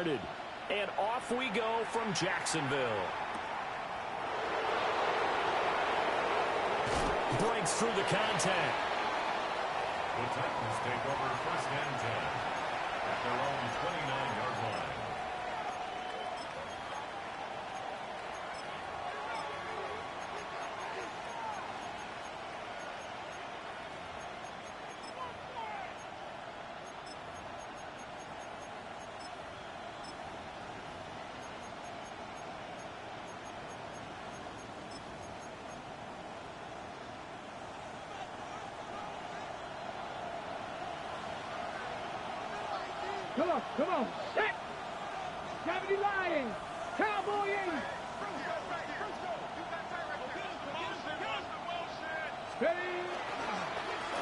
started. And off we go from Jacksonville. Breaks through the contact. The Titans take over 1st and 10 at their own 29-yard line. Come on, set! 70 Lions, Cowboy 80.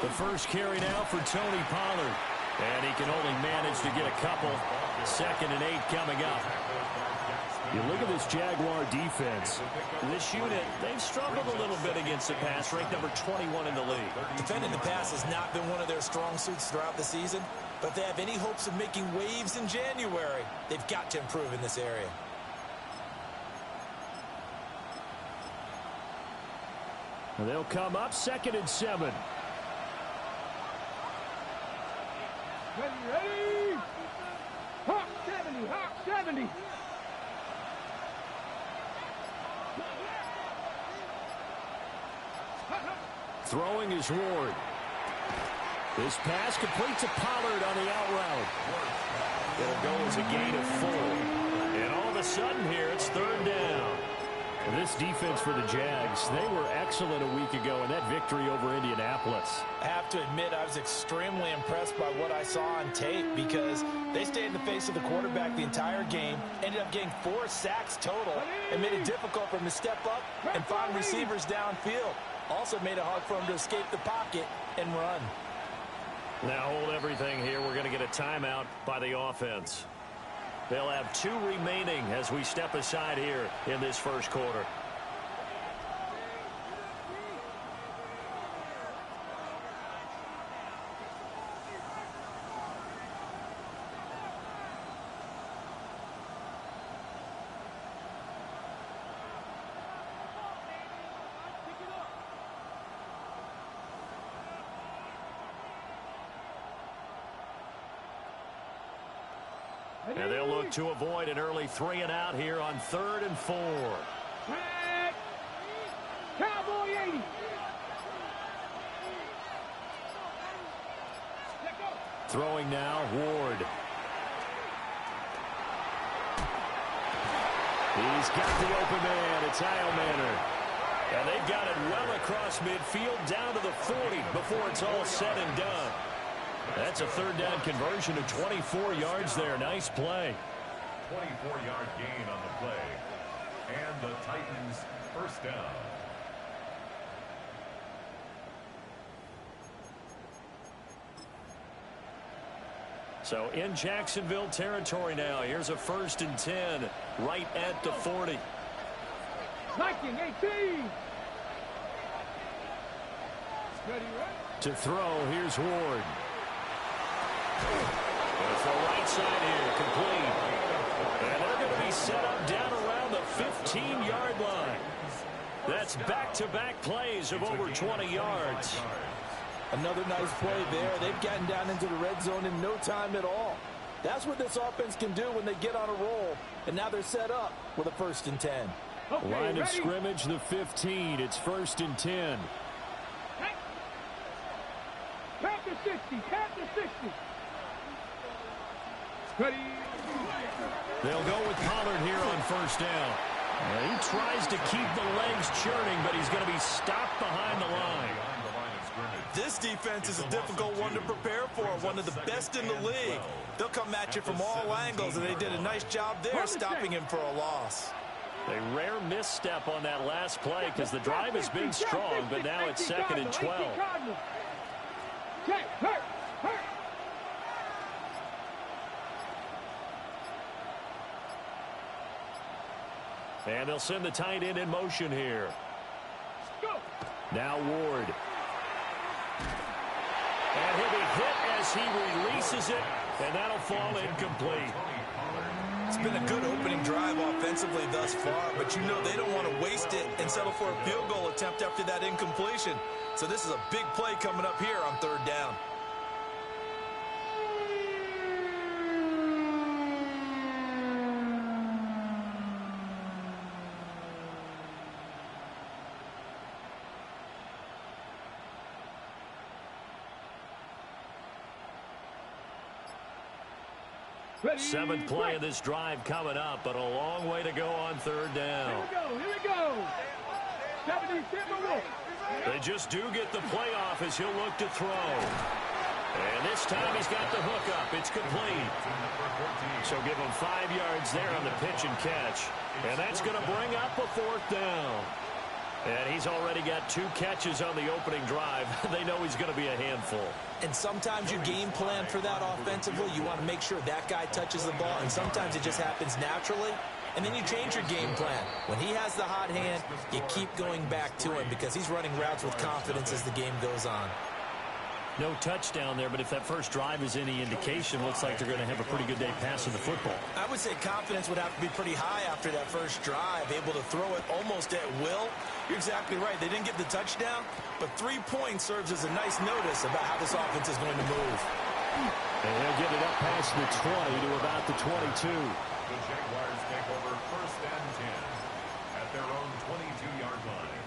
The first carry now for Tony Pollard. And he can only manage to get a couple. 2nd and 8 coming up. You look at this Jaguar defense. This unit, they've struggled a little bit against the pass, ranked number 21 in the league. Defending the pass has not been one of their strong suits throughout the season. But if they have any hopes of making waves in January, they've got to improve in this area. And they'll come up 2nd and 7. Ready? Hawk 70, Hawk 70. Throwing is Ward. This pass complete to Pollard on the out route. It'll go as a gain of 4. And all of a sudden here, it's 3rd down. And this defense for the Jags, they were excellent a week ago in that victory over Indianapolis. I have to admit, I was extremely impressed by what I saw on tape because they stayed in the face of the quarterback the entire game, ended up getting 4 sacks total, and made it difficult for him to step up and find receivers downfield. Also made it hard for him to escape the pocket and run. Now hold everything here. We're going to get a timeout by the offense. They'll have 2 remaining as we step aside here in this first quarter. And they'll look to avoid an early 3 and out here on 3rd and 4. Back. Cowboy 80. Throwing now, Ward. He's got the open man. It's Eilmanor. And they've got it well across midfield down to the 40 before it's all said and done. That's a 3rd down conversion of 24 yards there. Nice play. 24-yard gain on the play. And the Titans 1st down. So in Jacksonville territory now. Here's a 1st and 10 right at the 40. Viking 18. To throw, here's Ward. It's the right side here, complete. And they're going to be set up down around the 15-yard line. That's back-to-back plays of over 20 yards. Another nice play there. They've gotten down into the red zone in no time at all. That's what this offense can do when they get on a roll. And now they're set up with a 1st and 10. Okay, line of ready? scrimmage, the 15. It's 1st and 10. Tap to 60. Tap to 60. Ready? They'll go with Pollard here on 1st down. He tries to keep the legs churning, but he's going to be stopped behind the line. This defense is a difficult one to prepare for, one of the best in the league. They'll come at you from all angles, and they did a nice job there stopping him for a loss. A rare misstep on that last play because the drive has been strong, but now it's 2nd and 12. Hurt. And they'll send the tight end in motion here. Go. Now Ward. And he'll be hit as he releases it, and that'll fall incomplete. been a good opening drive offensively thus far, but you know they don't want to waste it and settle for a field goal attempt after that incompletion. So this is a big play coming up here on 3rd down. Seventh play of this drive coming up, but a long way to go on 3rd down. Here we go. 77. They just do get the play off as he'll look to throw. And this time he's got the hook up. It's complete. So give him 5 yards there on the pitch and catch. And that's going to bring up a 4th down. And he's already got 2 catches on the opening drive. They know he's going to be a handful. And sometimes you game plan for that offensively. You want to make sure that guy touches the ball, and sometimes it just happens naturally. And then you change your game plan. When he has the hot hand, you keep going back to him because he's running routes with confidence as the game goes on. No touchdown there, but if that first drive is any indication, looks like they're going to have a pretty good day passing the football. I would say confidence would have to be pretty high after that first drive, able to throw it almost at will. You're exactly right. They didn't get the touchdown, but 3 points serves as a nice notice about how this offense is going to move. And they'll get it up past the 20 to about the 22. The Jaguars take over 1st and 10 at their own 22-yard line.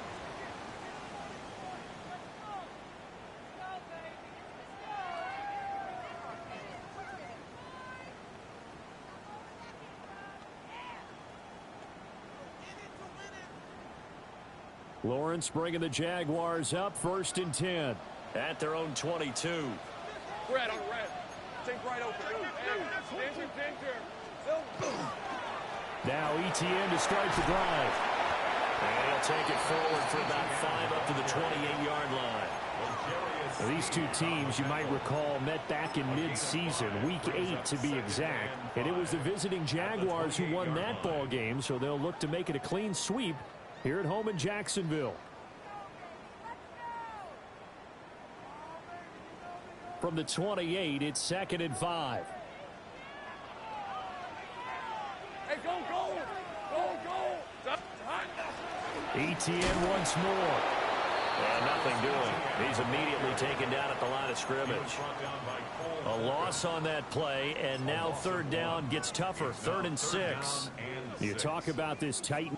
Lawrence bringing the Jaguars up 1st and 10 at their own 22. Red on red. Take right open. Now ETN to start the drive. And he'll take it forward for about 5 up to the 28-yard line. Now, these two teams, you might recall, met back in mid-season, week 8 to be exact. And it was the visiting Jaguars who won that ball game, so they'll look to make it a clean sweep here at home in Jacksonville. From the 28, it's 2nd and 5. Hey, go. ETN once more. And nothing doing. He's immediately taken down at the line of scrimmage. A loss on that play, and now 3rd down gets tougher. 3rd and 6. You talk about this Titan.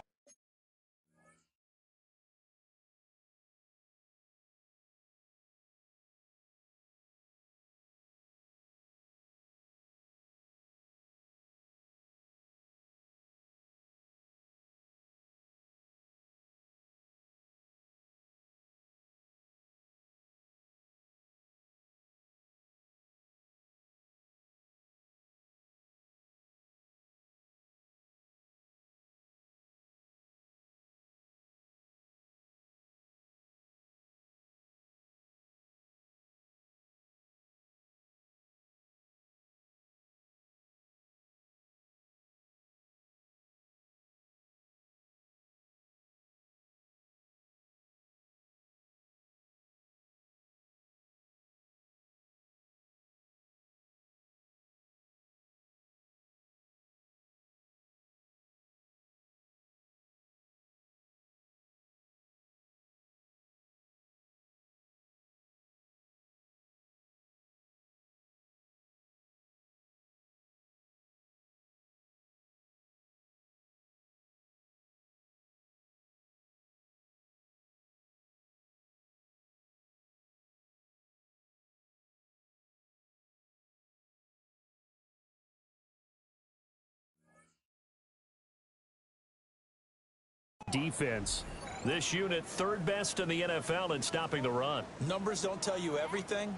Defense. This unit 3rd best in the NFL in stopping the run. Numbers don't tell you everything,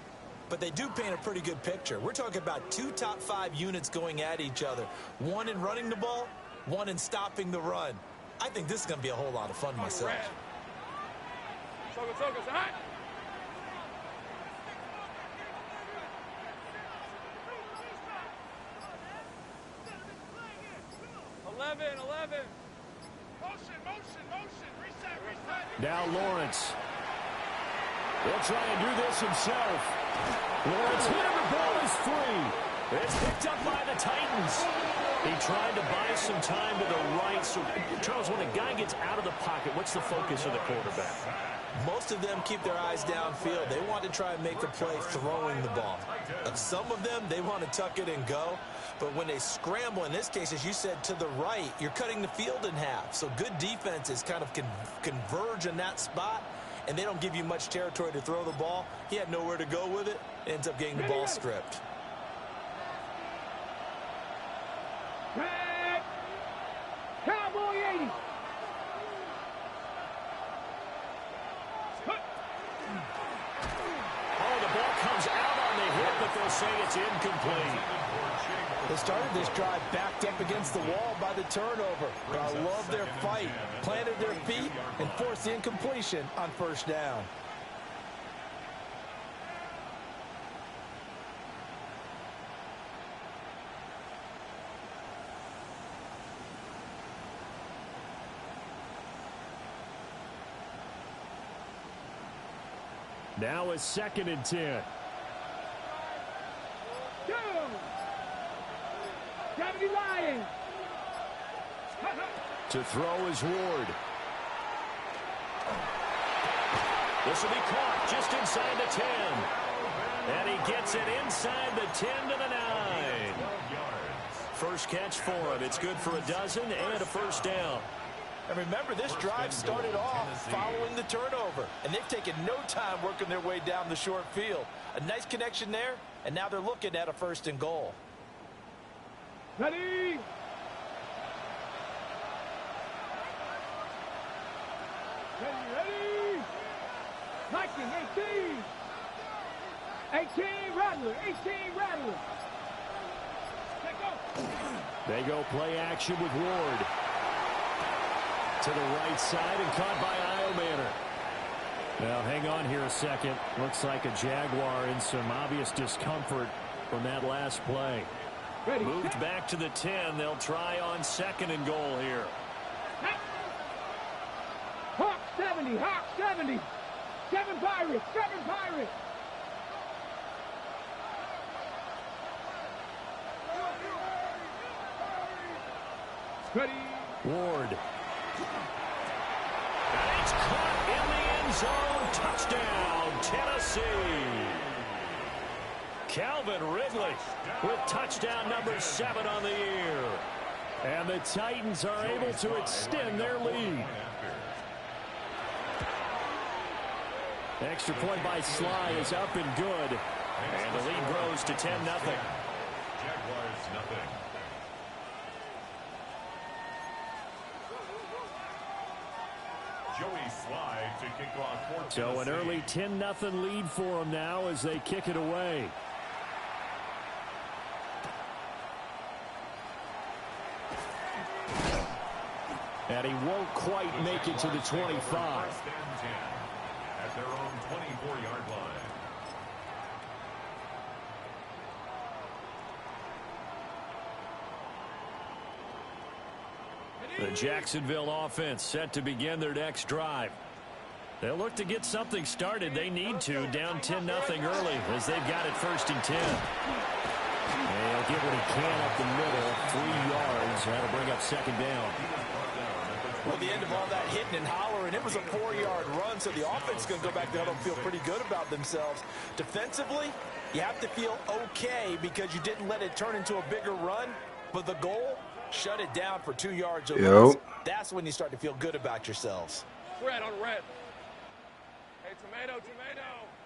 but they do paint a pretty good picture. We're talking about 2 top 5 units going at each other. 1 in running the ball, 1 in stopping the run. I think this is going to be a whole lot of fun myself. Hot. 11. Motion. Reset. Now Lawrence. He'll try and do this himself. Lawrence hit him. The ball is free. It's picked up by the Titans. He tried to buy some time to the right. So, Charles, when a guy gets out of the pocket, what's the focus of the quarterback? Most of them keep their eyes downfield. They want to try and make the play throwing the ball. Some of them, they want to tuck it and go. But when they scramble, in this case, as you said, to the right, you're cutting the field in half. So good defenses kind of converge in that spot, and they don't give you much territory to throw the ball. He had nowhere to go with it. Ends up getting the ball stripped. Cowboy 80. Oh, the ball comes out on the hit, but they'll say it's incomplete. They started this drive backed up against the wall by the turnover. But I love their fight. Planted their feet and forced the incompletion on first down. Now it's 2nd and 10. Gravity Lions. To throw is Ward. This will be caught just inside the 10. And he gets it inside the 10 to the 9. First catch for him. It's good for a dozen and a first down. And remember, this drive started off following the turnover. And they've taken no time working their way down the short field. A nice connection there, and now they're looking at a 1st and goal. Ready? Ready? Viking 18. 18 Rattler. 18 Rattler. They go play action with Ward. To the right side and caught by Iomanner. Now, hang on here a second. Looks like a Jaguar in some obvious discomfort from that last play. Ready. Moved back to the 10. They'll try on 2nd and goal here. Hawk 70. Hawk 70. 7 Pirates. 7 Pirates. Ready. Ward. And it's caught in the end zone. Touchdown, Tennessee. Calvin Ridley with touchdown number 7 on the year. And the Titans are able to extend their lead. Extra point by Sly is up and good. And the lead grows to 10-0. Jaguars nothing. Joey Sly to kick off for So an early 10-0 lead for them now as they kick it away. And he won't quite make it to the 25. First and 10 at their own 24-yard line. The Jacksonville offense set to begin their next drive. They'll look to get something started. They need to, down 10-0 early as they've got it 1st and 10. And he'll get what he can up the middle, 3 yards. That'll bring up 2nd down. Well, the end of all that hitting and hollering, it was a 4-yard run, so the offense is going to go back there and feel pretty good about themselves. Defensively, you have to feel okay because you didn't let it turn into a bigger run, but the goal, shut it down for 2 yards or less. That's when you start to feel good about yourselves. Red on red. Hey, tomato.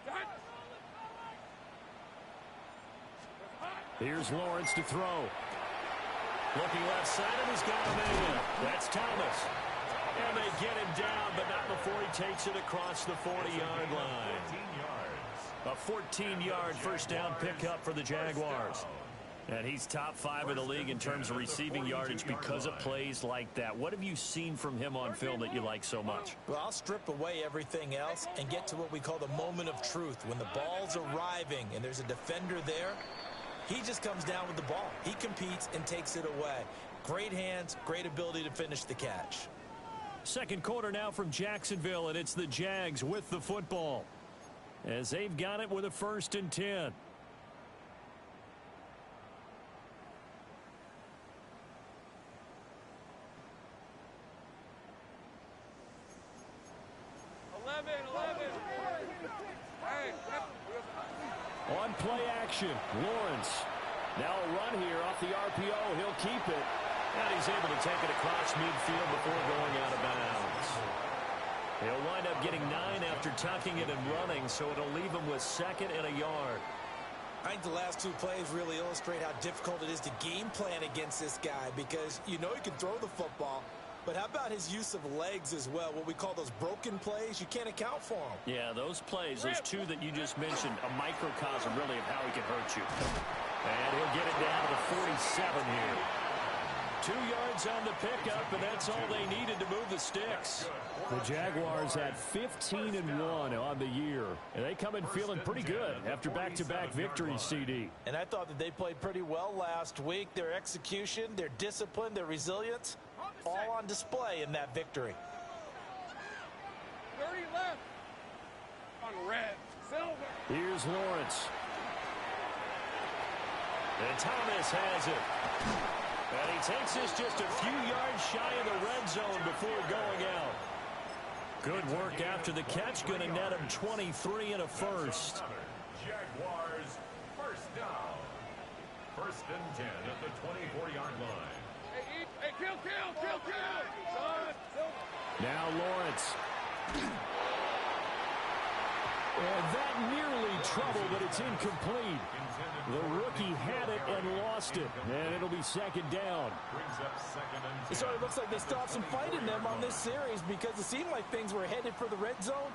Done. Here's Lawrence to throw. Looking left side, and he's got a man. That's Thomas. And they get him down, but not before he takes it across the 40-yard line. 14 yards. A 14-yard first down pickup for the Jaguars. And he's top 5 in the league in terms of receiving yardage because of plays like that. What have you seen from him on film that you like so much? Well, I'll strip away everything else and get to what we call the moment of truth. When the ball's arriving and there's a defender there, he just comes down with the ball. He competes and takes it away. Great hands, great ability to finish the catch. Second quarter now from Jacksonville, and it's the Jags with the football as they've got it with a 1st and 10. On play action, Lawrence. Now a run here off the RPO. He'll keep it. And he's able to take it across midfield before going out of bounds. He'll wind up getting 9 after tucking it and running, so it'll leave him with 2nd and a yard. I think the last 2 plays really illustrate how difficult it is to game plan against this guy, because you know he can throw the football, but how about his use of legs as well, what we call those broken plays? You can't account for them. Yeah, those plays, those 2 that you just mentioned, a microcosm really of how he can hurt you. And he'll get it down to the 47 here. 2 yards on the pickup, and that's all they needed to move the sticks. The Jaguars had 15-1 on the year, and they come in feeling pretty good after back-to-back victories, CD. And I thought that they played pretty well last week. Their execution, their discipline, their resilience, all on display in that victory. 30 left. On red. Silver. Here's Lawrence. And Thomas has it. And he takes this just a few yards shy of the red zone before going out. Good work after the catch. Going to net him 23 and a first. Jaguars first down. 1st and 10 at the 24-yard line. Hey, kill. Son. Now Lawrence. And that nearly trouble, but it's incomplete. The rookie had it and lost it. And it'll be 2nd down. Brings up 2nd and 10. It sort of looks like they stopped some fight in them on this series, because it seemed like things were headed for the red zone.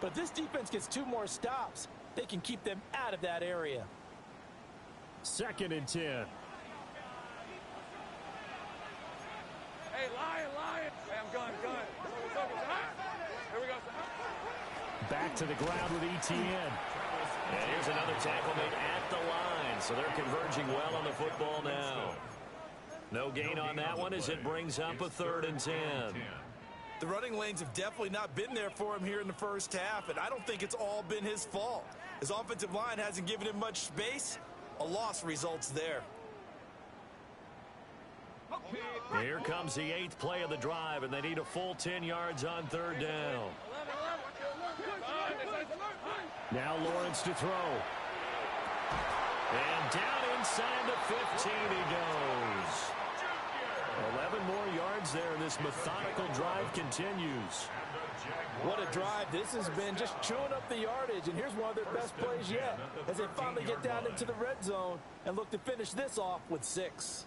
But if this defense gets 2 more stops, they can keep them out of that area. 2nd and 10. Hey, lion. Hey, I'm gun. Here we go. Back to the ground with Etienne. And here's another tackle made at the line. So they're converging well on the football now. No gain on that one as it brings up a 3rd and 10. The running lanes have definitely not been there for him here in the first half, and I don't think it's all been his fault. His offensive line hasn't given him much space. A loss results there. Here comes the 8th play of the drive, and they need a full 10 yards on 3rd down. Now Lawrence to throw. And down inside the 15 he goes. 11 more yards there. This methodical drive continues. What a drive this has been, just chewing up the yardage. And here's one of their best plays yet, as they finally get down into the red zone and look to finish this off with 6.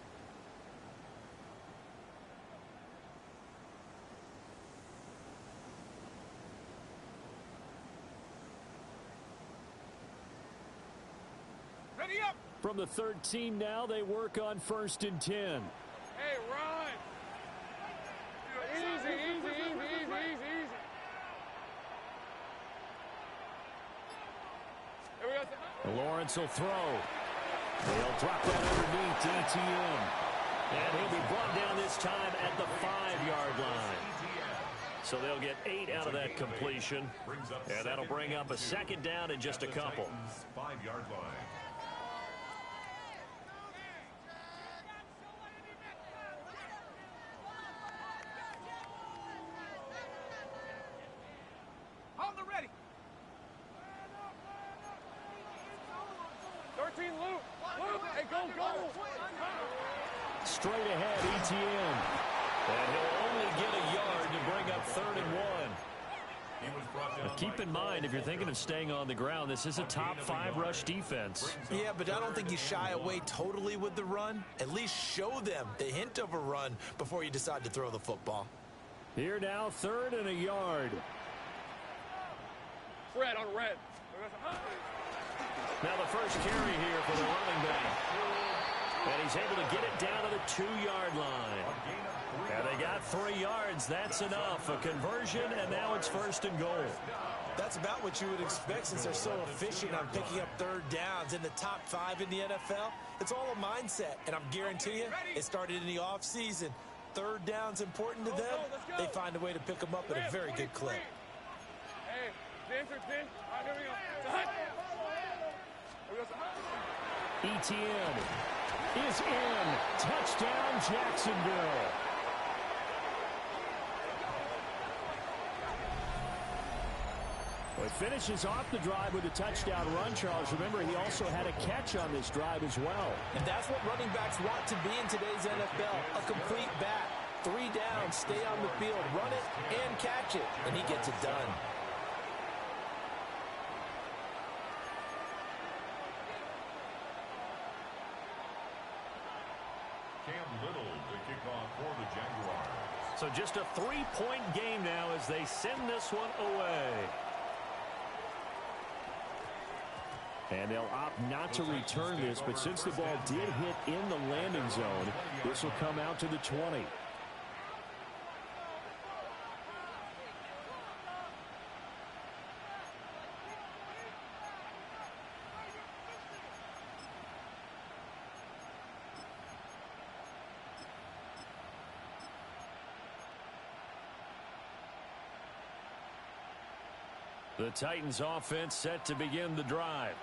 Ready up. From the 13 now, they work on 1st and 10. Hey, run. Easy. Here we go. Lawrence will throw. They'll drop that underneath to Etienne. And he'll be brought down this time at the 5-yard line. So they'll get 8 out of that completion. And that'll bring up a 2nd down in just a couple. 5-yard line. On the ready. 13 loop. Hey, go. Straight ahead, Etienne. And he'll only get a yard to bring up 3rd and 1. But keep in mind, if you're thinking of staying on the ground, this is a top 5 rush defense. Yeah, but I don't think you shy away totally with the run. At least show them the hint of a run before you decide to throw the football. Here now, 3rd and a yard. Red on red. Now the first carry here for the running back. And he's able to get it down to the 2-yard line. And they got 3 yards. That's enough. A conversion, and now it's 1st and goal. That's about what you would expect since they're so efficient on picking up 3rd downs in the top 5 in the NFL. It's all a mindset, and I'm guaranteeing you, it started in the offseason. 3rd down's important to them. They find a way to pick them up at a very good clip. Hey, Vince. All right, here we go. Etienne is in. Touchdown, Jacksonville. He finishes off the drive with a touchdown run, Charles. Remember, he also had a catch on this drive as well. And that's what running backs want to be in today's NFL, a complete back. 3 downs, stay on the field, run it, and catch it. And he gets it done. Cam Little to kick off for the Jaguars. So just a 3-point game now as they send this one away. And they'll opt not to return this, but since the ball did hit in the landing zone, this will come out to the 20. The Titans offense set to begin the drive.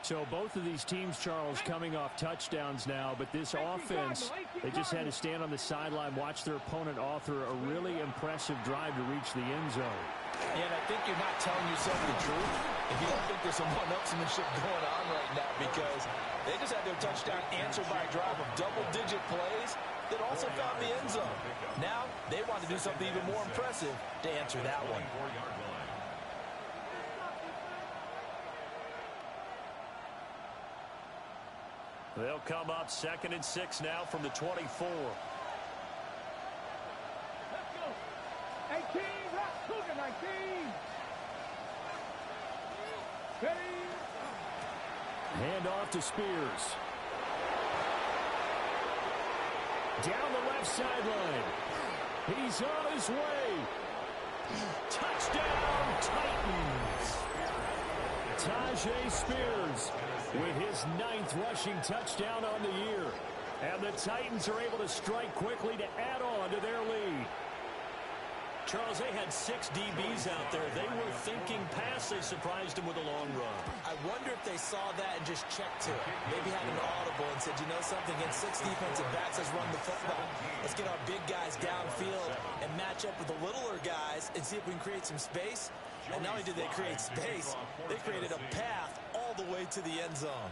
So both of these teams, Charles, coming off touchdowns now, but this offense, they just had to stand on the sideline, watch their opponent author a really impressive drive to reach the end zone. And I think you're not telling yourself the truth if you don't think there's some one-upsmanship going on right now, because they just had their touchdown answered by a drive of double-digit plays that also found the end zone. Now they want to do something even more impressive to answer that one. They'll come up 2nd and 6 now from the 24. Let's go. 18, Cougar 19. Ready. Hand off to Spears. Down the left sideline. He's on his way. Touchdown, Titans. Tyjae Spears with his 9th rushing touchdown on the year. And the Titans are able to strike quickly to add on to their lead. Charles, they had 6 DBs out there. They were thinking pass. They surprised him with a long run. I wonder if they saw that and just checked to it. Maybe had an audible and said, you know something, against 6 defensive backs, let's run the football. Let's get our big guys downfield and match up with the littler guys and see if we can create some space. And not only did they create space, they created a path all the way to the end zone.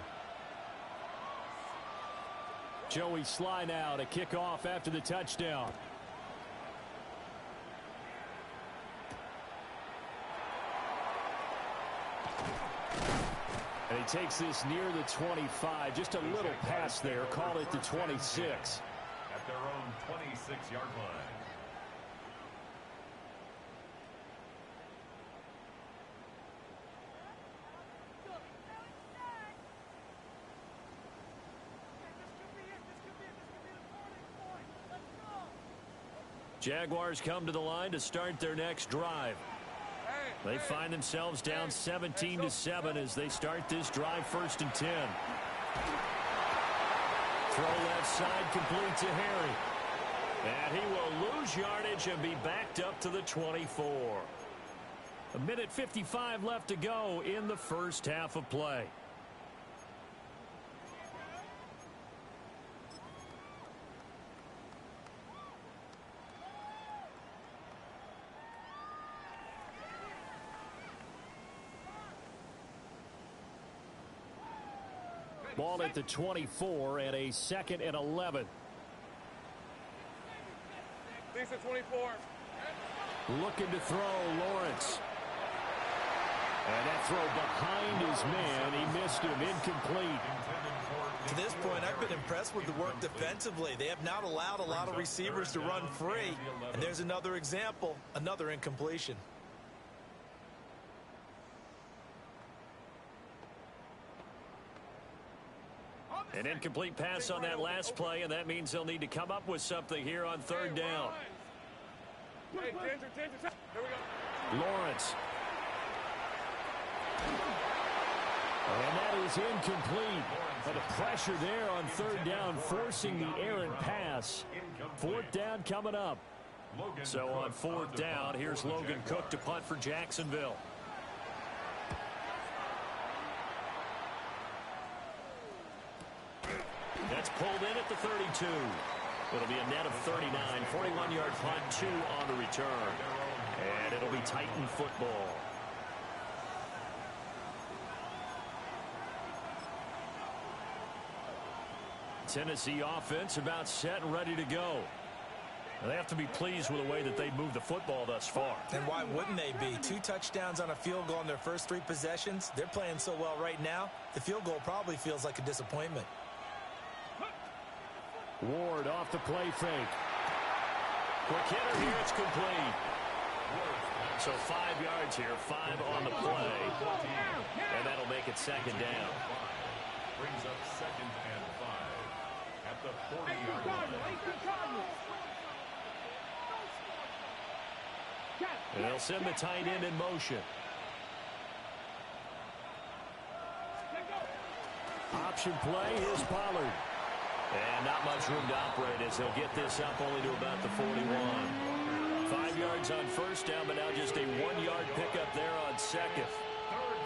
Joey Sly now to kick off after the touchdown. And he takes this near the 25. Just a little pass there. Call it the 26. At their own 26-yard line. Jaguars come to the line to start their next drive. They find themselves down 17-7 as they start this drive, 1st and 10. Throw left side complete to Harry. And he will lose yardage and be backed up to the 24. 1:55 left to go in the first half of play. Ball at the 24 and a 2nd and 11. Lisa 24. Looking to throw, Lawrence. And that throw behind his man. He missed him, incomplete. To this point, I've been impressed with the work defensively. They have not allowed a lot of receivers to run free. And there's another example, another incompletion. An incomplete pass on that last play, and that means they'll need to come up with something here on 3rd down. Hey, Ginger, here we go. Lawrence. And that is incomplete. But the pressure there on 3rd down, forcing the errant pass. 4th down coming up. So on 4th down, here's Logan Cook to punt for Jacksonville. That's pulled in at the 32. It'll be a net of 39. 41-yard punt, 2 on the return. And it'll be Titan football. Tennessee offense about set and ready to go. They have to be pleased with the way that they moved the football thus far. And why wouldn't they be? 2 touchdowns on a field goal in their first 3 possessions. They're playing so well right now, the field goal probably feels like a disappointment. Ward off the play fake. Quick hitter here, it's complete. So 5 yards here, 5 on the play. And that'll make it second down. Brings up 2nd and 5 at the 40-yard line. And they'll send the tight end in motion. Option play, here's Pollard. And not much room to operate as he'll get this up only to about the 41. 5 yards on first down, but now just a 1-yard pickup there on second.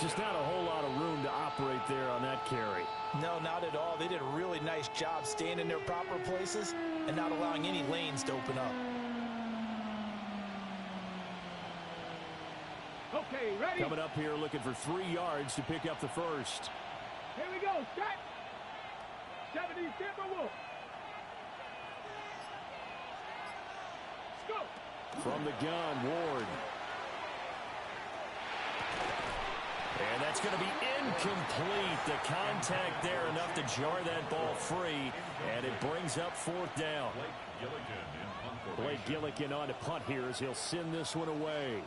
Just not a whole lot of room to operate there on that carry. No, not at all. They did a really nice job staying in their proper places and not allowing any lanes to open up. Okay, ready? Coming up here looking for 3 yards to pick up the first. Here we go. Start. 70 Timberwolves. Let's go. From the gun, Ward. And that's going to be incomplete. The contact there enough to jar that ball free. And it brings up 4th down. Blake Gillikin on to punt here as he'll send this one away.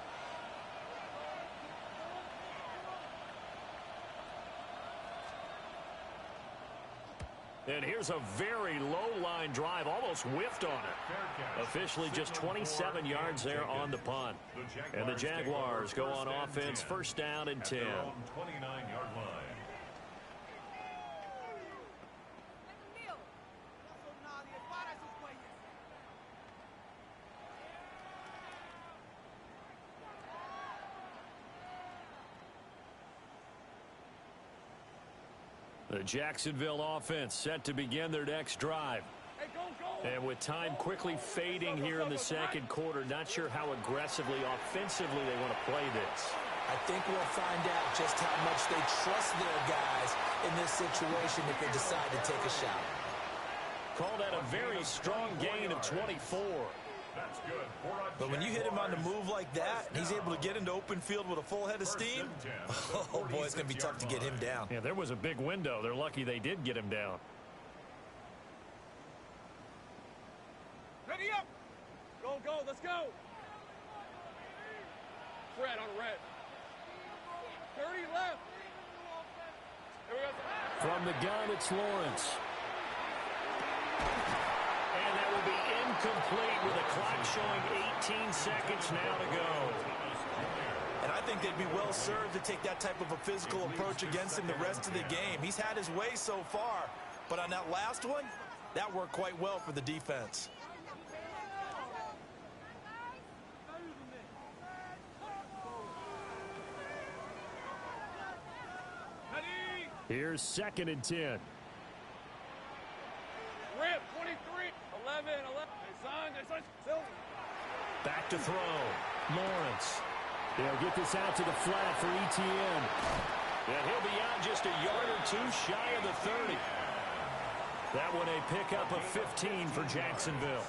And here's a very low-line drive, almost whiffed on it. Officially just 27 yards there on the punt. And the Jaguars go on offense, first down and 10. 29-yard line. The Jacksonville offense set to begin their next drive. And with time quickly fading here in the second quarter, not sure how aggressively, offensively they want to play this. I think we'll find out just how much they trust their guys in this situation if they decide to take a shot. Called out a very strong gain of 24. That's good. But when you hit him on the move like that, he's able to get into open field with a full head of steam, oh boy, it's going to be tough to get him down. Yeah, there was a big window. They're lucky they did get him down. Ready up. Go, go, let's go. Fred on red. 30 left. Here we go. From the gun, it's Lawrence. And that will be incomplete with a clock showing 18 seconds now to go. And I think they'd be well served to take that type of a physical approach against him the rest of the game. He's had his way so far, but on that last one, that worked quite well for the defense. Here's 2nd and 10. Rip, 23, 11, 11. Silver. Back to throw. Lawrence. They'll get this out to the flat for ETN. And he'll be out just a yard or 2 shy of the 30. That one a pickup of 15 for Jacksonville.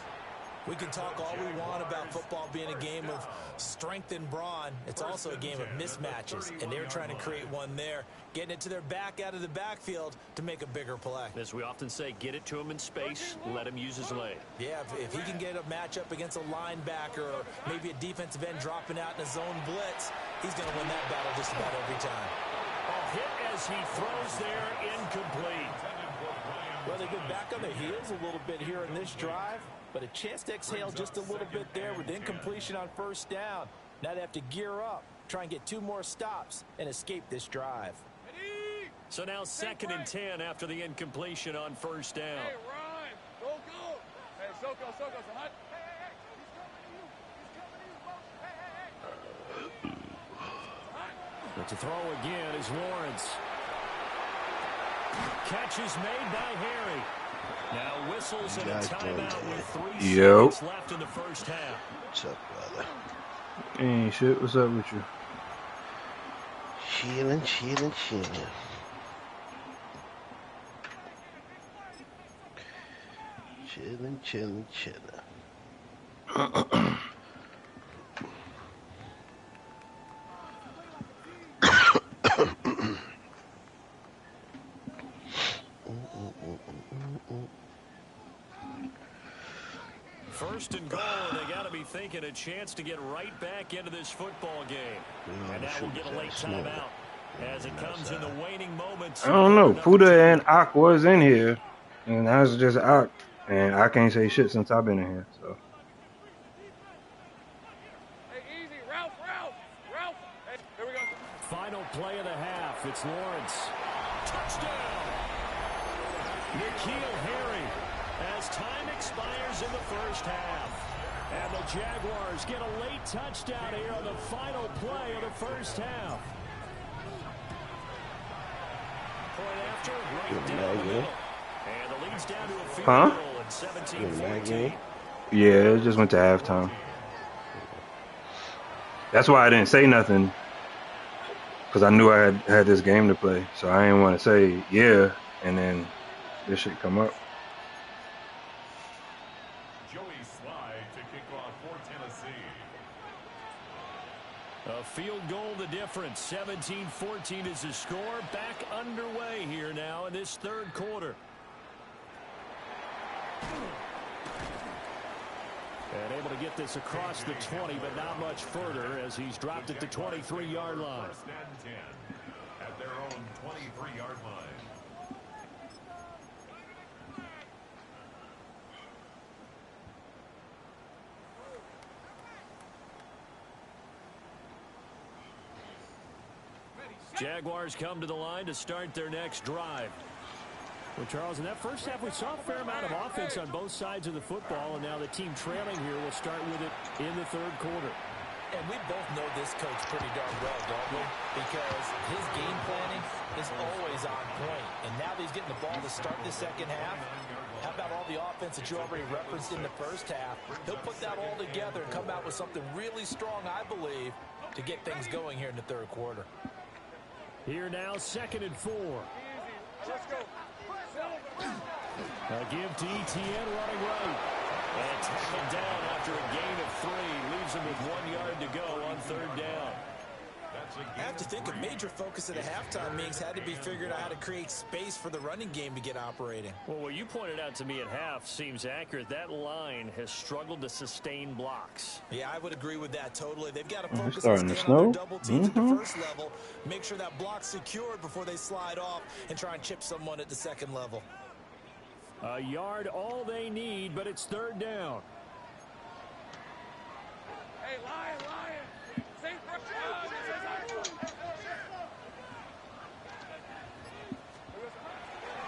We can talk all we want about football being a game of strength and brawn. It's also a game of mismatches, and they're trying to create one there, getting it to their back out of the backfield to make a bigger play. As we often say, get it to him in space, let him use his leg. Yeah, if he can get a matchup against a linebacker or maybe a defensive end dropping out in a zone blitz, he's going to win that battle just about every time. A hit as he throws there, incomplete. Well, they've been back on their heels a little bit here in this drive, but a chance to exhale just a little bit there with incompletion on first down. Now they have to gear up, try and get 2 more stops, and escape this drive. So now 2nd and 10 after the incompletion on first down. Hey, Ryan. Go, go. Hey, Soko, Soko, so hot. But to throw again is Lawrence. Catch is made by Harry. Now whistles and a timeout with 3 seconds left in the first half. What's up, brother? Ain't shit. What's up with you? Chilling. Chilling. First and goal, and they got to be thinking a chance to get right back into this football game. And now we'll get a late timeout as it comes in the waning moments. I don't know. Puda and Ak was in here, and I was just Ak, and I can't say shit since I've been in here. So. Hey, easy. Ralph. Hey, here we go. Final play of the half. It's Lawrence. Touchdown. N'Keal Harry as time expires in the first half. And the Jaguars get a late touchdown here on the final play of the first half. Point after, right down the middle. And the lead's down to a field goal at 17-14. Yeah, it just went to halftime. That's why I didn't say nothing, because I knew I had this game to play. So I didn't want to say yeah, and then this shit come up. A field goal the difference. 17-14 is the score. Back underway here now in this third quarter. And able to get this across the 20, but not much further as he's dropped at the 23-yard line. First and 10 at their own 23-yard line. Jaguars come to the line to start their next drive. Well, Charles, in that first half, we saw a fair amount of offense on both sides of the football, and now the team trailing here will start with it in the third quarter. And we both know this coach pretty darn well, don't we? Because his game planning is always on point. And now that he's getting the ball to start the second half, how about all the offense that you already referenced in the first half? He'll put that all together and come out with something really strong, I believe, to get things going here in the third quarter. Here now, 2nd and 4. Let's go. A give to Etienne running right. And tackled down after a gain of 3. Leaves him with 1 yard to go on third down. I have to think a major focus of the halftime meetings had to be figuring out how to create space for the running game to get operating. Well, what you pointed out to me at half seems accurate. That line has struggled to sustain blocks. Yeah, I would agree with that totally. They've got to focus starting on to staying on snow. their double teams at the first level, make sure that block's secured before they slide off and try and chip someone at the second level. A yard all they need, but it's third down. Hey, Lion. Safe for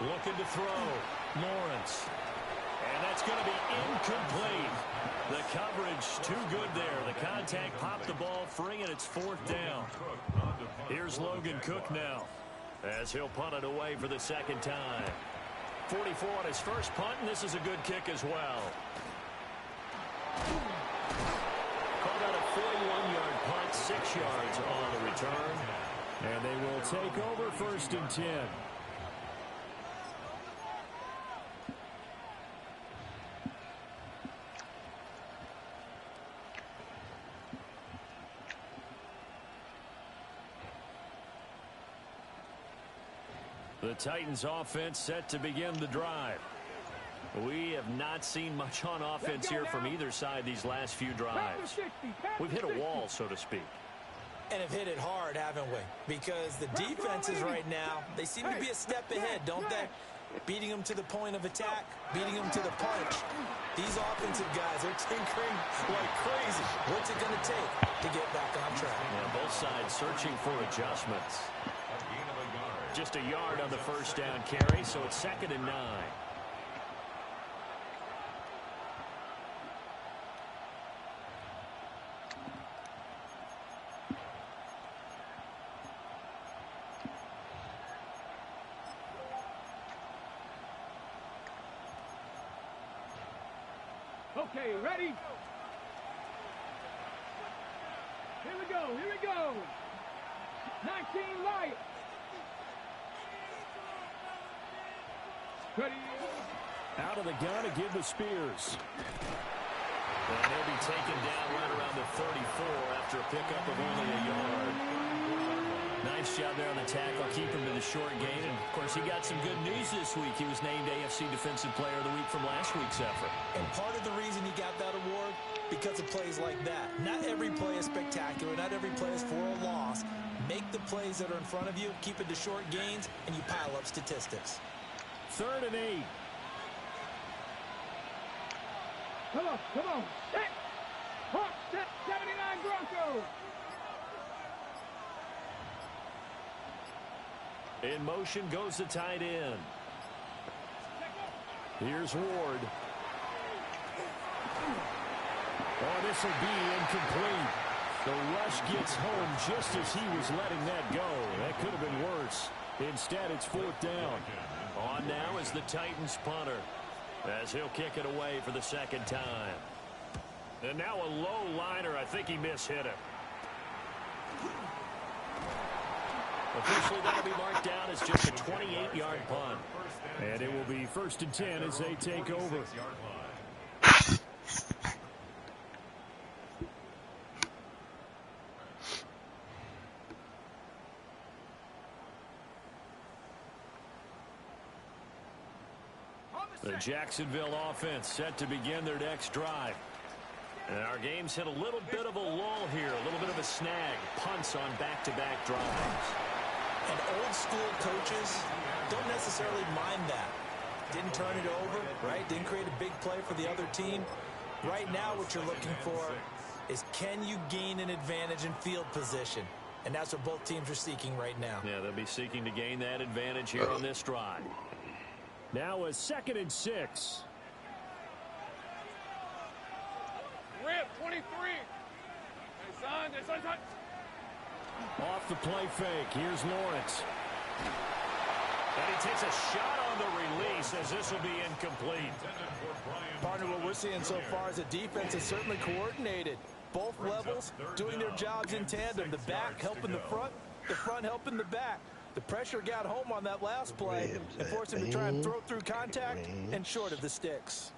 Looking to throw. Lawrence. And that's going to be incomplete. The coverage too good there. The contact popped the ball free, and it's fourth down. Here's Logan Cook now as he'll punt it away for the second time. 44 on his first punt, and this is a good kick as well. Called out a 41-yard punt, 6 yards on the return. And they will take over 1st and 10. The Titans offense set to begin the drive. We have not seen much on offense here from either side these last few drives. We've hit a wall, so to speak. And have hit it hard, haven't we? Because the defenses right now, they seem to be a step ahead, don't they? Beating them to the point of attack, beating them to the punch. These offensive guys are tinkering like crazy. What's it going to take to get back on track? Yeah, both sides searching for adjustments. Just a yard on the first down carry, so it's 2nd and 9. Okay, ready? Here we go. 19 Lions. Ready? Out of the gun to give to Spears. And he'll be taken down right around the 34 after a pickup of only a yard. Nice job there on the tackle. Keep him to the short gain. And, of course, he got some good news this week. He was named AFC Defensive Player of the Week from last week's effort. And part of the reason he got that award, because of plays like that. Not every play is spectacular. Not every play is for a loss. Make the plays that are in front of you, keep it to short gains, and you pile up statistics. 3rd and 8. Come on, come on. Set. Hawk, set. 79 Broncos. In motion goes the tight end. Here's Ward. Oh, this will be incomplete. The rush gets home just as he was letting that go. That could have been worse. Instead, it's 4th down. On now is the Titans punter, as he'll kick it away for the 2nd time. And now a low liner. I think he mishit it. Officially, that'll be marked down as just a 28-yard punt. And it will be 1st and 10 as they take over. The Jacksonville offense set to begin their next drive. And our game's hit a little bit of a lull here, a little bit of a snag. Punts on back-to-back drives. And old school coaches don't necessarily mind that. Didn't turn it over, right? Didn't create a big play for the other team. Right now what you're looking for is, can you gain an advantage in field position? And that's what both teams are seeking right now. Yeah, they'll be seeking to gain that advantage here on this drive. Now a 2nd and 6. Rip, 23. Hey, son. Off the play fake. Here's Lawrence. And he takes a shot on the release as this will be incomplete. Partner, what we're seeing so far is the defense is certainly coordinated. Both levels doing their jobs in tandem. The back helping the front helping the back. The pressure got home on that last play and forced him to try and throw through contact and short of the sticks.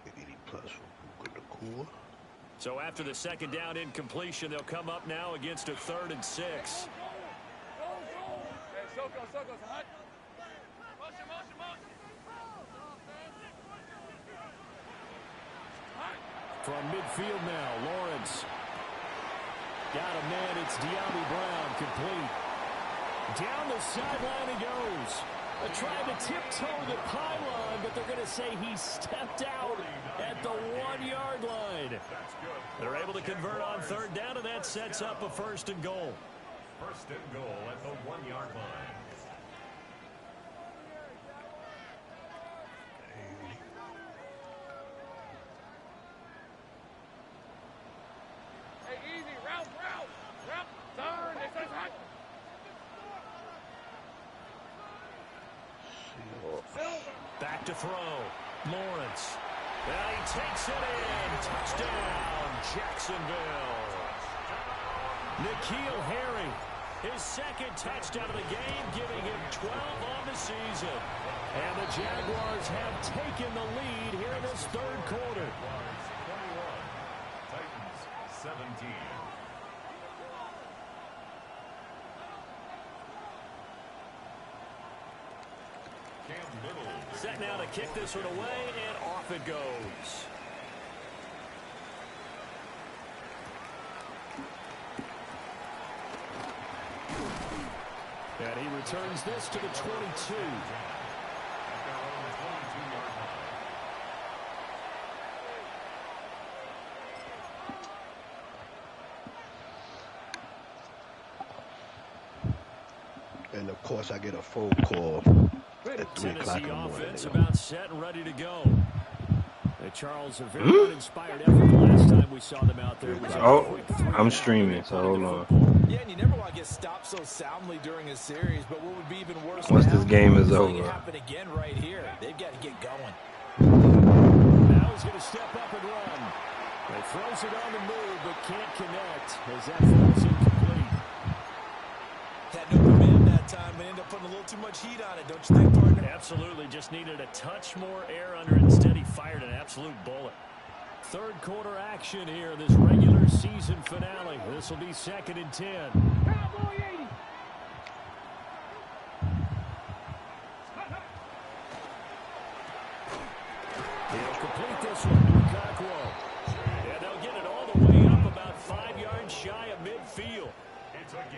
80 plus for the core. So after the 2nd down incompletion, they'll come up now against a 3rd and 6. From midfield now, Lawrence. Got a man, it's De'Ami Brown, complete. Down the sideline he goes. Trying to tiptoe the pylon, but they're going to say he stepped out at the 1-yard line. They're able to convert on 3rd down, and that sets up a 1st and goal. 1st and goal at the 1-yard line. Hey, easy. Route. Turn. This is hot. Back to throw. Lawrence. And he takes it in. Touchdown, Jacksonville. N'Keal Harry, his 2nd touchdown of the game, giving him 12 on the season. And the Jaguars have taken the lead here in this 3rd quarter. 21. Titans 17. Set now to kick this one away, and off it goes. And he returns this to the 22. And of course, I get a phone call at 3 o'clock in the morning. Offense about set and ready to go. Charles, a very uninspired effort the last time we saw them out there. Oh, I'm streaming, so hold on. Yeah, and you never want to get stopped so soundly during a series, but what would be even worse Once this game is over. It happen again right here. They've got to get going. Now he's going to step up and run. He throws it on the move, but can't connect as that falls incomplete. Had no command that time him and end up putting a little too much heat on it, don't you think, partner? Absolutely. Just needed a touch more air under it. Instead, he fired an absolute bullet. Third quarter action here in this regular season finale. This will be 2nd and 10. Cowboy 80. He'll complete this one to Okakwo. And they'll get it all the way up about 5 yards shy of midfield.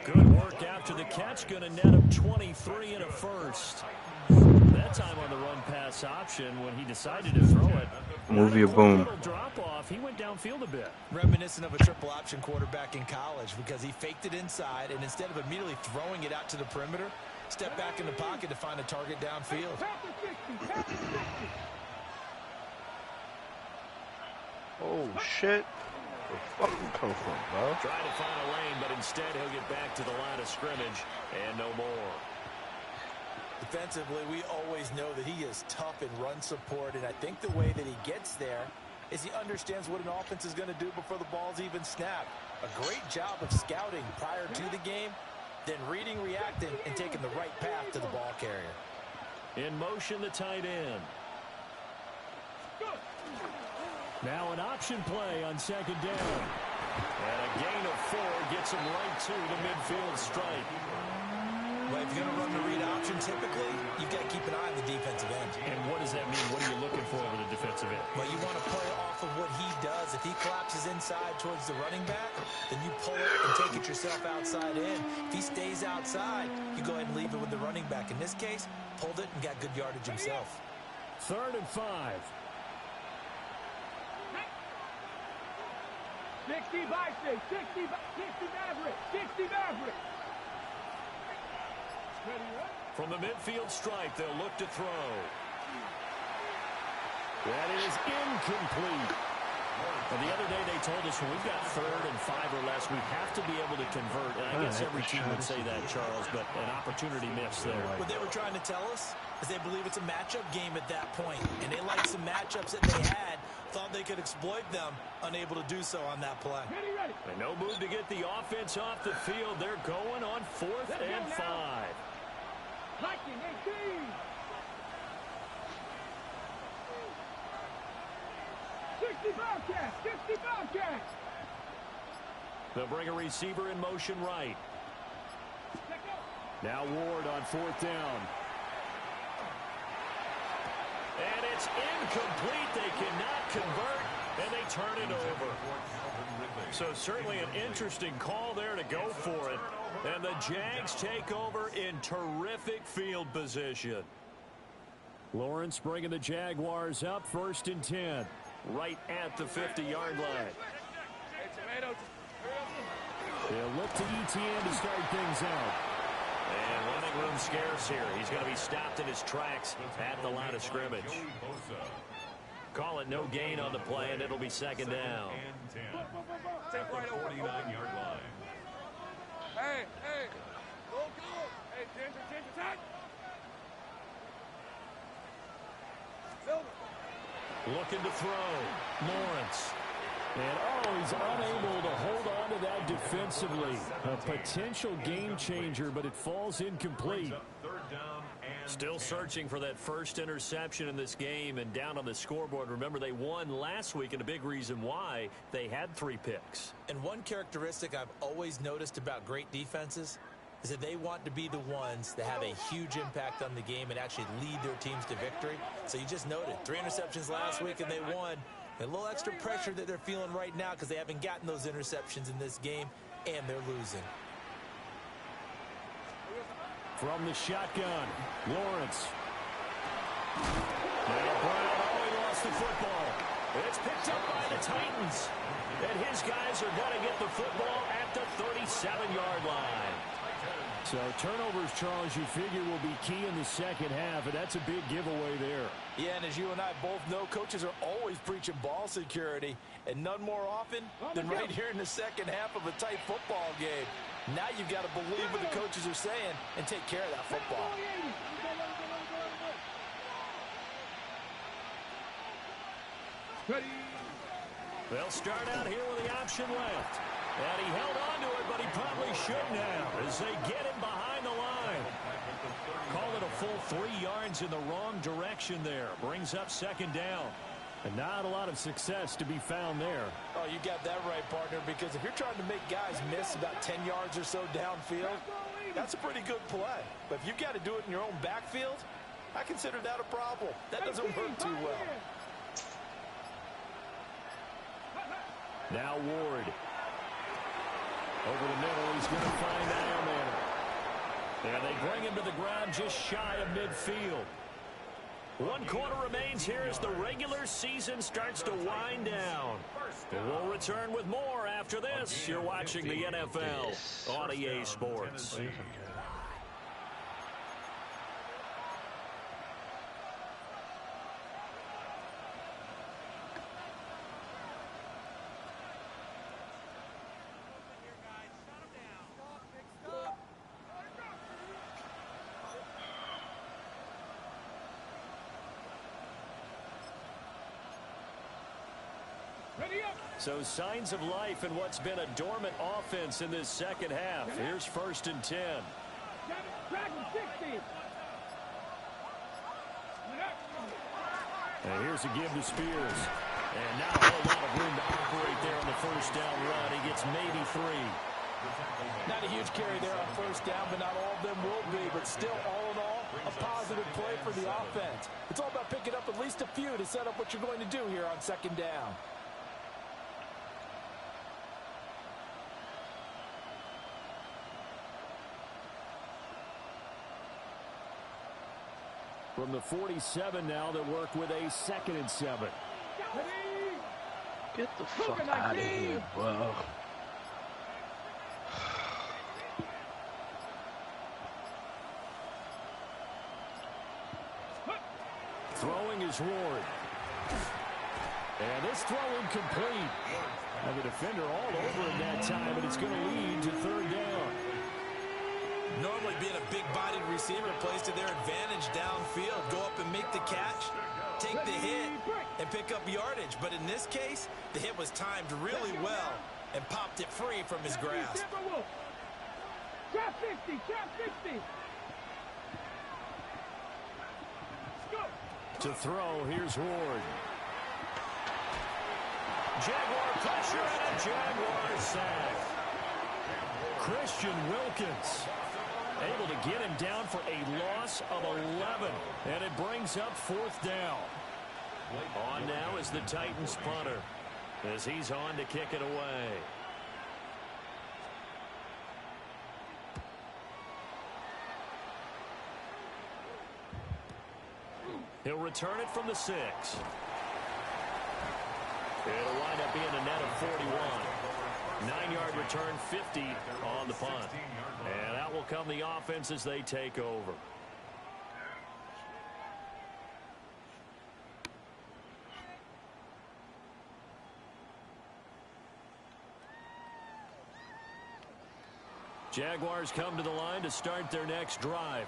Good work after the catch. Going to net him 23 and a first. That time on the run pass option when he decided to throw it. Movie a boom. Drop off. He went downfield a bit. Reminiscent of a triple option quarterback in college because he faked it inside and instead of immediately throwing it out to the perimeter, stepped back in the pocket to find a target downfield. Pass to 60. Pass to 60. Oh, shit. Where the fuck you come from, bro? Trying to find a lane, but instead he'll get back to the line of scrimmage and no more. Defensively, we always know that he is tough in run support, and I think the way that he gets there is he understands what an offense is going to do before the ball's even snapped. A great job of scouting prior to the game, then reading, reacting, and taking the right path to the ball carrier. In motion, the tight end. Now an option play on 2nd down. And a gain of 4 gets him right to the midfield stripe. Well, if you're going to run the read option, typically, you've got to keep an eye on the defensive end. And what does that mean? What are you looking for with the defensive end? Well, you want to play off of what he does. If he collapses inside towards the running back, then you pull it and take it yourself outside in. If he stays outside, you go ahead and leave it with the running back. In this case, pulled it and got good yardage himself. 3rd and 5. 60 Vice, 60 Maverick, 60 Maverick. From the midfield stripe, they'll look to throw. That is incomplete. And the other day they told us when we've got 3rd and 5 or less, we have to be able to convert. And I guess every team would say that, Charles, but an opportunity missed there. What they were trying to tell us is they believe it's a matchup game at that point, and they liked some matchups that they had, thought they could exploit them, unable to do so on that play. And no move to get the offense off the field. They're going on 4th and 5. Hiking 18. 60 Bobcats, 60 Bobcats. They'll bring a receiver in motion right. Now Ward on 4th down. And it's incomplete. They cannot convert, and they turn it over. So certainly an interesting call there to go for it. And the Jags take over in terrific field position. Lawrence bringing the Jaguars up 1st and 10. Right at the 50-yard line. They'll look to Etienne to start things out. And running room scarce here. He's going to be stopped in his tracks at the line of scrimmage. Call it no gain on the play, and it'll be 2nd down. At the 49-yard line. Hey, go. Hey, Ginger, tight. Looking to throw. Lawrence. And, he's unable to hold on to that defensively. A potential game changer, but it falls incomplete. 3rd down and Still searching for that first interception in this game and down on the scoreboard. Remember, they won last week, and a big reason why they had 3 picks. And one characteristic I've always noticed about great defenses is that they want to be the ones that have a huge impact on the game and actually lead their teams to victory. So you just noted 3 interceptions last week and they won. A little extra pressure that they're feeling right now because they haven't gotten those interceptions in this game and they're losing. From the shotgun, Lawrence. Now Brown, he lost the football. It's picked up by the Titans. And his guys are going to get the football at the 37-yard line. So turnovers, Charles, you figure will be key in the second half, and that's a big giveaway there. Yeah, and as you and I both know, coaches are always preaching ball security, and none more often than right here in the second half of a tight football game. Now you've got to believe what the coaches are saying and take care of that football. They'll start out here with the option left. And he held on to it, but he probably shouldn't have as they get him behind the line. full 3 yards in the wrong direction there. Brings up second down. And not a lot of success to be found there. Oh, you got that right, partner, because if you're trying to make guys miss about 10 yards or so downfield, that's a pretty good play. But if you've got to do it in your own backfield, I consider that a problem. That doesn't work too well. Now Ward. Over the middle, he's going to find Edelman. And they bring him to the ground just shy of midfield. 1 quarter remains here as the regular season starts to wind down. We'll return with more after this. You're watching the NFL on EA Sports. So signs of life in what's been a dormant offense in this second half. Here's 1st and 10. And here's a give to Spears. And not a whole lot of room to operate there on the first down run. He gets maybe 3. Not a huge carry there on first down, but not all of them will be. But still, all in all, a positive play for the offense. It's all about picking up at least a few to set up what you're going to do here on second down. From the 47 now, they work with a 2nd and 7. Get the fuck out of here, bro. Throwing is Ward. And this throw incomplete. And the defender all over him that time, and it's going to lead to 3rd down. Normally being a big-bodied receiver plays to their advantage downfield. Go up and make the catch, take the hit, and pick up yardage. But in this case, the hit was timed really well and popped it free from his grasp. Trap 50, trap 50. To throw, here's Ward. Jaguar pressure and a Jaguar sack. Christian Wilkins able to get him down for a loss of 11. And it brings up 4th down. On now is the Titans punter as he's on to kick it away. He'll return it from the 6. It'll wind up being a net of 41. 9-yard return, 50 on the punt. And out will come the offense as they take over. Jaguars come to the line to start their next drive.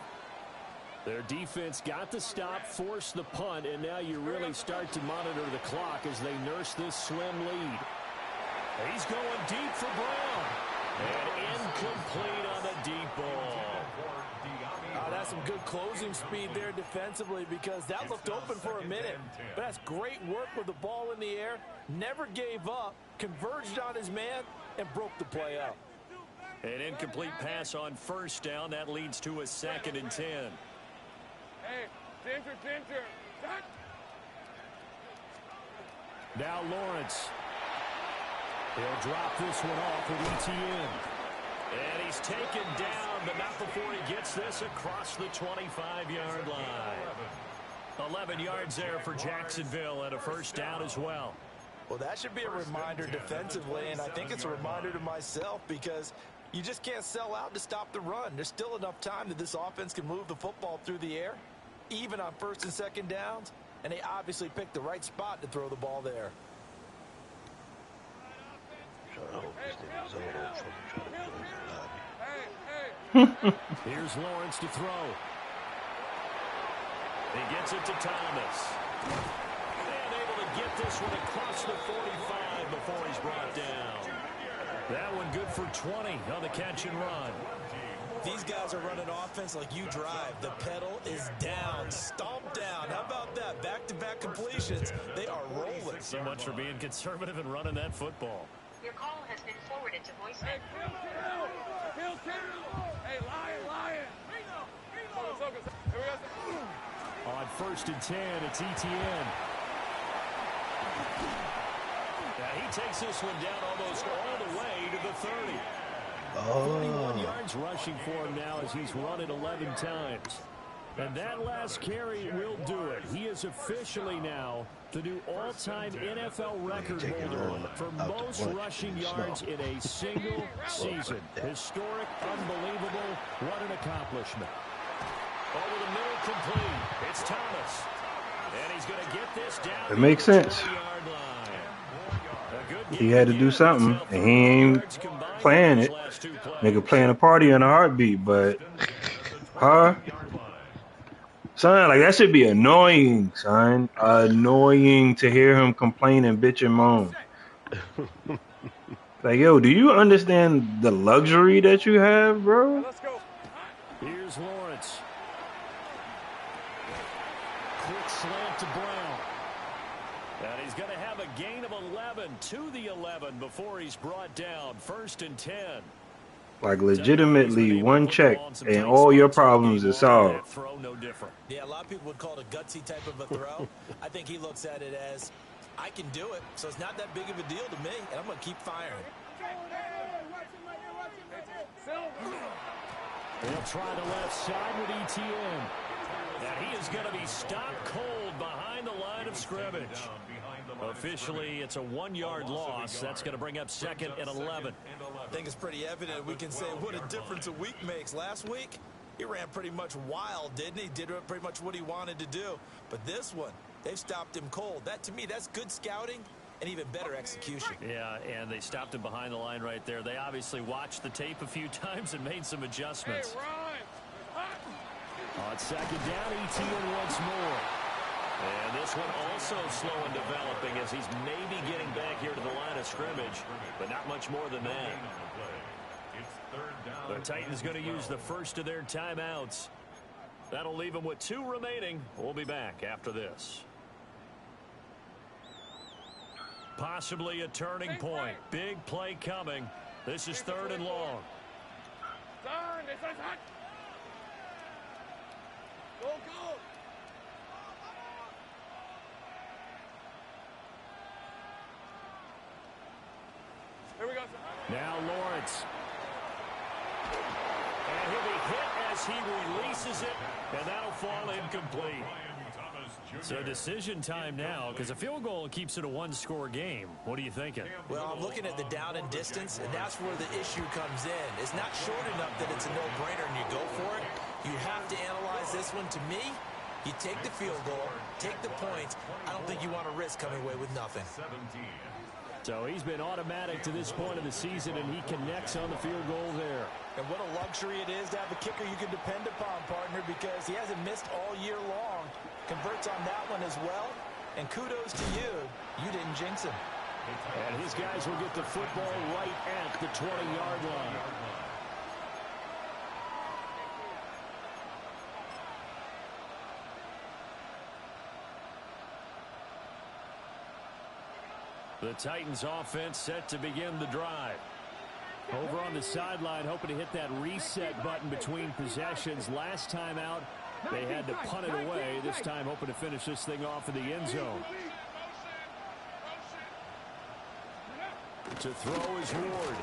Their defense got the stop, forced the punt, and now you really start to monitor the clock as they nurse this slim lead. He's going deep for Brown. And incomplete on the deep ball. That's some good closing speed there defensively because that looked open for a minute. But that's great work with the ball in the air. Never gave up, converged on his man, and broke the play out. An incomplete pass on first down. That leads to a 2nd and 10. Hey, center. Now Lawrence. He'll drop this one off with ETN. And he's taken down, but not before he gets this across the 25-yard line. 11 yards there for Jacksonville and a first down as well. Well, that should be a reminder defensively, and I think it's a reminder to myself because you just can't sell out to stop the run. There's still enough time that this offense can move the football through the air, even on 1st and 2nd downs, and they obviously picked the right spot to throw the ball there. I hope this nigga's over fucking trying to close the lobby. Here's Lawrence to throw. He gets it to Thomas. And able to get this one across the 45 before he's brought down. That one good for 20 on the catch and run. These guys are running offense like you drive. The pedal is down, stomped down. How about that? Back-to-back completions. They are rolling. So much for being conservative and running that football. Your call has been forwarded to voicemail. Hey, Lion. On 1st and 10, it's Etienne. Now he takes this one down almost all the way to the 30. 41 yards rushing for him now as he's run it 11 times. And that last carry will do it. He is officially now the new all-time NFL record holder for most rushing yards in a single season. Historic, unbelievable. What an accomplishment. Over the middle, complete. It's Thomas. And he's going to get this down. It makes sense. He had to do something, and he ain't playing it. Nigga playing a party in a heartbeat, but son, like that should be annoying, son. Annoying to hear him complain and bitch and moan. Like, yo, do you understand the luxury that you have, bro? Here's Lawrence. Quick slant to Brown. And he's going to have a gain of 11 to the 11 before he's brought down. 1st and 10. Like, legitimately, one check and all your problems are solved. Yeah, a lot of people would call it a gutsy type of a throw. I think he looks at it as, I can do it, so it's not that big of a deal to me, and I'm going to keep firing. They'll try the left side with Etienne. And he is going to be stopped cold behind the line of scrimmage. Officially, it's a 1-yard loss. That's going to bring up 2nd and 11. I think it's pretty evident. We can say what a difference a week makes. Last week, he ran pretty much wild, didn't he? Did pretty much what he wanted to do. But this one, they've stopped him cold. That, to me, that's good scouting and even better execution. Yeah, and they stopped him behind the line right there. They obviously watched the tape a few times and made some adjustments. On 2nd down, Etienne once more. And this one also slow in developing as he's maybe getting back here to the line of scrimmage, but not much more than that. The Titans going to use the first of their timeouts. That'll leave them with 2 remaining. We'll be back after this. Possibly a turning point. Big play coming. This is 3rd and long. Now Lawrence. And he'll be hit as he releases it, and that'll fall incomplete. So decision time now, because a field goal keeps it a 1-score game. What are you thinking? Well, I'm looking at the down and distance, and that's where the issue comes in. It's not short enough that it's a no-brainer and you go for it. You have to analyze this one. To me, you take the field goal, take the points. I don't think you want to risk coming away with nothing. So he's been automatic to this point of the season, and he connects on the field goal there. And what a luxury it is to have a kicker you can depend upon, partner, because he hasn't missed all year long. Converts on that one as well. And kudos to you. You didn't jinx him. And his guys will get the football right at the 20-yard line. The Titans offense set to begin the drive. Over on the sideline, hoping to hit that reset button between possessions. Last time out, they had to punt it away. This time, hoping to finish this thing off in the end zone. To throw is Ward.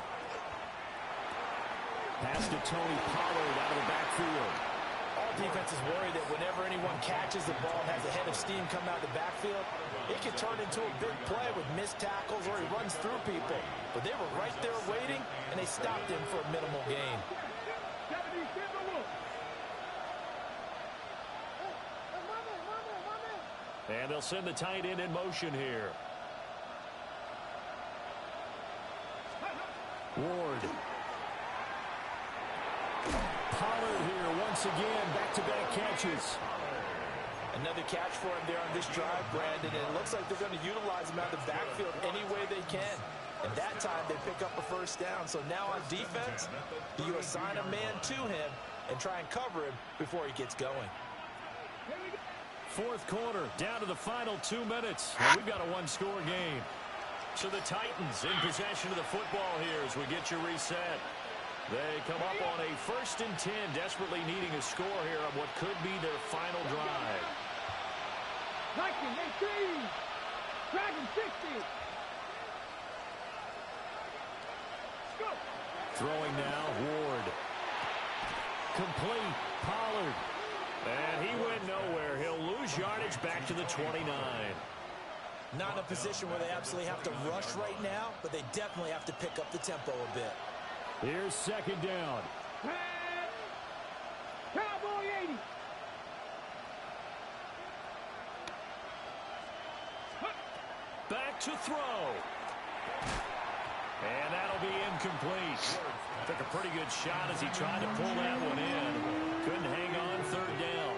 Pass to Tony Pollard out of the backfield. All defenses worry that whenever anyone catches the ball and has a head of steam coming out of the backfield, it can turn into a big play with missed tackles or he runs through people. But they were right there waiting, and they stopped him for a minimal gain. And they'll send the tight end in motion here. Ward. Pollard here once again, back-to-back catches. Another catch for him there on this drive, Brandon, and it looks like they're going to utilize him out of the backfield any way they can. And that time they pick up a first down. So now on defense, you assign a man to him and try and cover him before he gets going. Fourth quarter, down to the final 2 minutes. And we've got a one-score game. So the Titans in possession of the football here as we get you reset. They come up on a 1st and 10, desperately needing a score here on what could be their final drive. Viking 18. Dragon 60. Go. Throwing now, Ward. Complete, Pollard. And he went nowhere. He'll lose yardage back to the 29. Not in a position where they absolutely have to rush right now, but they definitely have to pick up the tempo a bit. Here's 2nd down. Cowboy 80. Back to throw. And that'll be incomplete. Took a pretty good shot as he tried to pull that one in. Couldn't hang on 3rd down.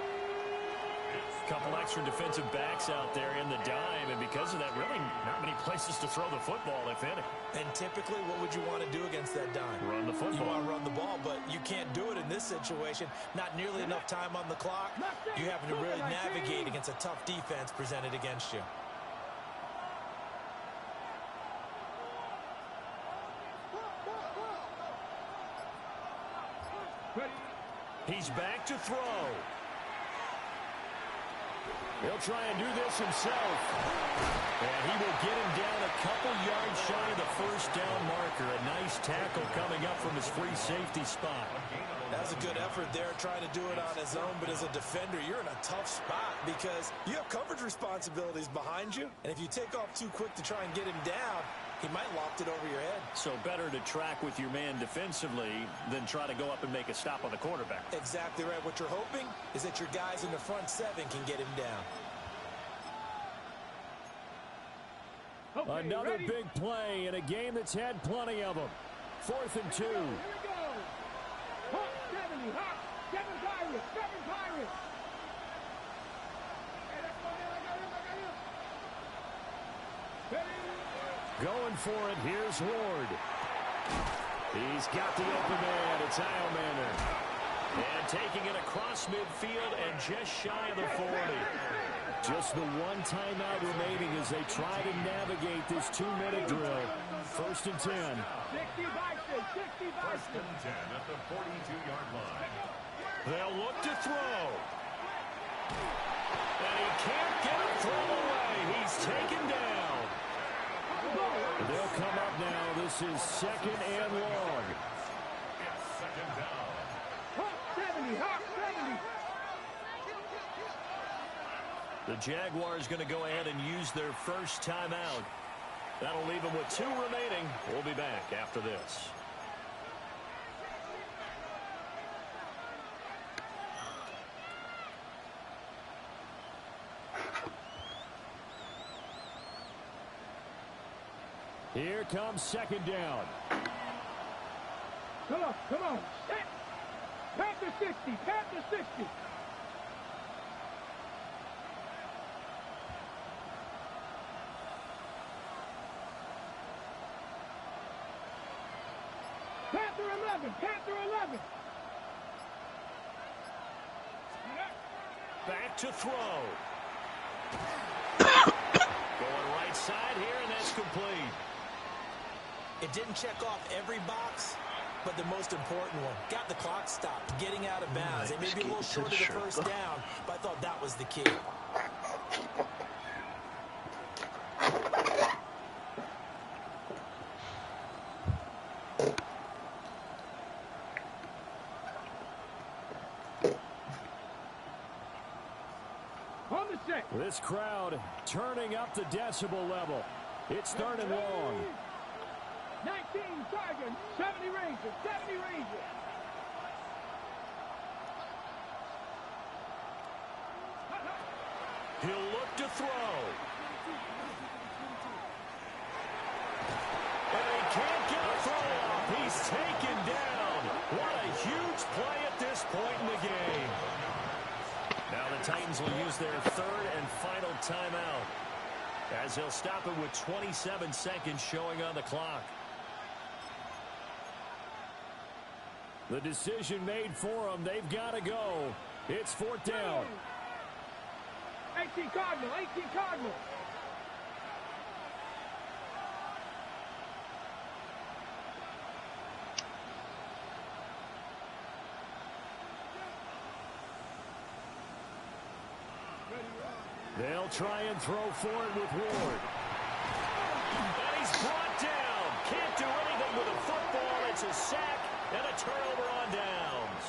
Couple extra defensive backs out there in the dime, and because of that, really not many places to throw the football, if any. And typically, what would you want to do against that dime? Run the football. You want to run the ball, but you can't do it in this situation. Not nearly enough time on the clock. You having to really navigate against a tough defense presented against you. He's back to throw. He'll try and do this himself. And he will get him down a couple yards shy of the 1st down marker. A nice tackle coming up from his free safety spot. That was a good effort there, trying to do it on his own. But as a defender, you're in a tough spot because you have coverage responsibilities behind you. And if you take off too quick to try and get him down, he might loft it over your head. So better to track with your man defensively than try to go up and make a stop on the quarterback. Exactly right. What you're hoping is that your guys in the front 7 can get him down. Okay, Another ready? big play in a game that's had plenty of them. 4th and 2. Here we go. Hawk 70. Hawk. 7 Pirates. 7 Pirates. Hey, that's my man. I got him. Ready? Going for it. Here's Ward. He's got the open man. It's Eilmander. And taking it across midfield and just shy of the 40. Just the one timeout remaining as they try to navigate this 2-minute drill. 1st and 10. 60 Bison. 60 First Bison. and 10 at the 42-yard line. They'll look to throw. And he can't get a throw away. He's taken down. They'll come up now. This is 2nd and long. It's 2nd down. Hawk 70. Hawk 70. The Jaguars going to go ahead and use their first timeout. That'll leave them with 2 remaining. We'll be back after this. Here comes 2nd down. Come on. Come on. Set. Panther 60. Panther 60. Panther 11. Panther 11. Back to throw. Going right side here, and that's complete. It didn't check off every box, but the most important one. Got the clock stopped, getting out of bounds. They may be a little short of the first down, but I thought that was the key. On the set. This crowd turning up the decibel level. It's 3rd and long. 19 Tigers. 70 Rangers. 70 Rangers. He'll look to throw. And he can't get a throw off. He's taken down. What a huge play at this point in the game. Now the Titans will use their 3rd and final timeout. as he'll stop it with 27 seconds showing on the clock. The decision made for them. They've got to go. It's 4th down. 18 Cardinal, 18 Cardinal. They'll try and throw for it with Ward. And he's brought down. Can't do anything with a football. It's a sack and a turnover on downs.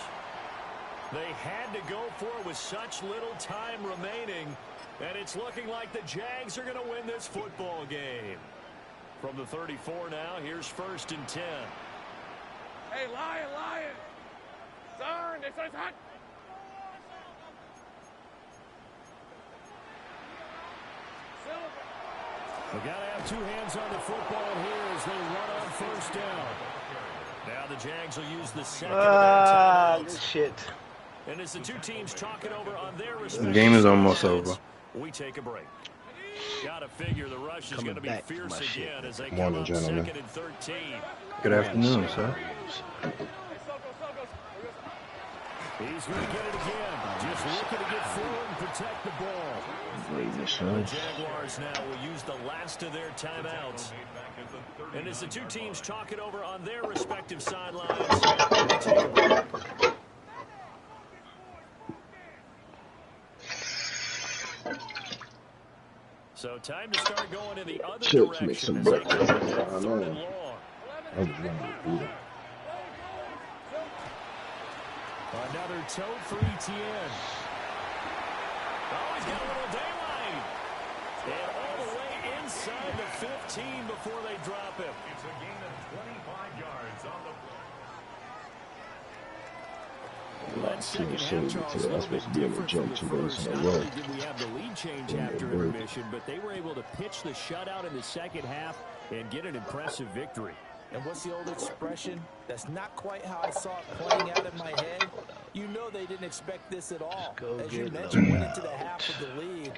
They had to go for it with such little time remaining, and it's looking like the Jags are going to win this football game. From the 34 now, here's 1st and 10. Hey, Lion. Turn, this is hot. We got to have 2 hands on the football here as they run on 1st down. Now the Jags will use the second of their timeouts. Shit. And as the 2 teams talk it over on their respective The game is almost sidelines, over. we take a break. Got to figure the rush is going to be back to fierce my shit. again as they Morning, come up gentlemen. 2nd and 13. Good afternoon, sir. He's going to get it again. Just looking to get forward and protect the ball. The Jaguars now will use the last of their timeouts. And as the 2 teams talk it over on their respective sidelines, we take a break. So time to start going in the other Chips, direction. make some as they breakfast. come in I 3rd know. and long. I just wanted to do it. Another toe for ETN. Oh, he's got a little daylight. And all the way inside the 15 before they drop him. It's a gain of 25 yards on the play. That second half, Charles, a today. I little was bit supposed to be in the different gym from the 2 days first. in a Not row. only did we have the lead change after intermission, but they were able to pitch the shutout in the second half and get an impressive victory. And what's the old expression? That's not quite how I saw it playing out in my head. You know they didn't expect this at all. As you mentioned, went into the half with the lead.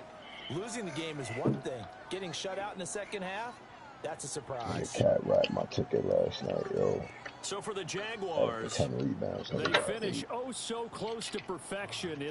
Losing the game is one thing. Getting shut out in the second half, that's a surprise. Cat wrapped my ticket last night, yo. So for the Jaguars, 10 rebounds. they finish oh so close to perfection.